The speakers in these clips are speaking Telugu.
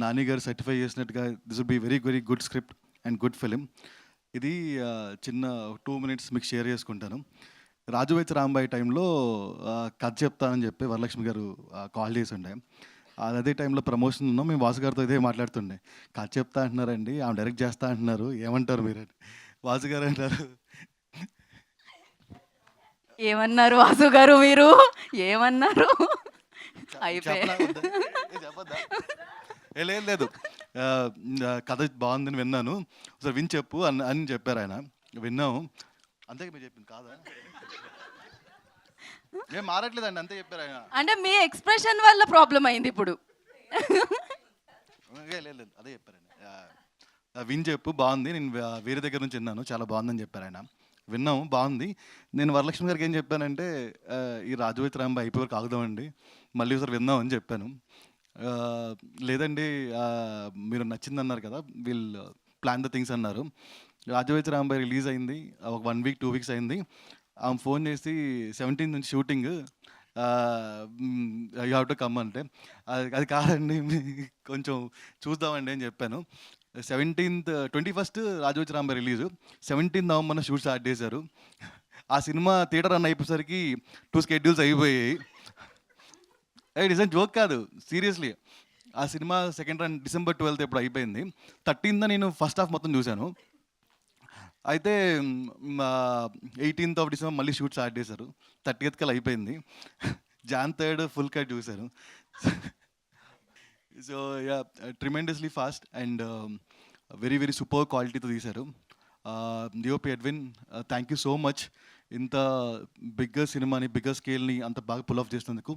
నాని గారు సర్టిఫై చేసినట్టుగా this will be very very good script and good film. ఇది చిన్న 2 మినిట్స్ మీకు షేర్ చేసుకుంటాను. రాజు వెడ్స్ రాంబాయి టైంలో కథ చెప్తానని చెప్పి వరలక్ష్మి గారు కాల్ చేసి ఉండే. అదే టైంలో ప్రమోషన్ ఉన్నాం. మేము వాసు గారితో ఇదే మాట్లాడుతుండే. కథ చెప్తా అంటున్నారండి, ఆమె డైరెక్ట్ చేస్తా అంటున్నారు, ఏమంటారు మీరు? వాసు గారు అంటారు, ఏమన్నారు వాసు గారు మీరు? ఏమన్నారు? చెప్పద్దా? లేదు లేదు, కథ బాగుందని విన్నాను, ఒకసారి విని చెప్పు అని చెప్పారు ఆయన. విన్నాము, అంతే. మీరు చెప్పింది కాదా? ఏం మారట్లేదండి, అంతే చెప్పారు ఆయన. అంటే మీ ఎక్స్ప్రెషన్ వల్ల ప్రాబ్లం అయింది ఇప్పుడు. లేదు అదే చెప్పారు ఆయన. విని చెప్పు, బాగుంది, నేను వేరే దగ్గర నుంచి విన్నాను, చాలా బాగుందని చెప్పారు ఆయన. విన్నాము, బాగుంది. నేను వరలక్ష్మి గారికి ఏం చెప్పానంటే, ఈ రాజు వెడ్స్ రాంబాయి అయిపోయి వరకు ఆగుదామండి, మళ్ళీ ఒకసారి విందామని చెప్పాను. లేదండి, మీరు నచ్చిందన్నారు కదా, విల్ ప్లాన్ ద థింగ్స్ అన్నారు. రాజు వెడ్స్ రాంబాయి రిలీజ్ అయింది, ఒక 1 వీక్ 2 వీక్స్ అయింది. ఆమె ఫోన్ చేసి 17 నుంచి shooting, you have to come అంటే, అది కాదండి, కొంచెం చూద్దామండి అని చెప్పాను. 21st Raju weds Rambai release, 17 నవంబర్న షూట్ స్టార్ట్ చేశారు. ఆ సినిమా థియేటర్ రన్ అయిపోయేసరికి 2 స్కెడ్యూల్స్ అయిపోయాయి. నిజం, జోక్ కాదు, సీరియస్లీ. ఆ cinema second run December 12th ఎప్పుడు అయిపోయింది. 13th నేను ఫస్ట్ హాఫ్ మొత్తం చూశాను. అయితే 18th of December మళ్ళీ షూట్ స్టార్ట్ చేశారు. 30th కల్లా అయిపోయింది. Jan 3rd ఫుల్ కట్ చూశాను. So yeah, tremendously fast and very very super క్వాలిటీతో తీశారు. DOP Edwin, thank you so much. ఇంత బిగ్గర్ సినిమాని, బిగ్గర్ స్కేల్ని అంత బాగా పుల్ ఆఫ్ చేసినందుకు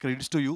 క్రెడిట్స్ టు యూ.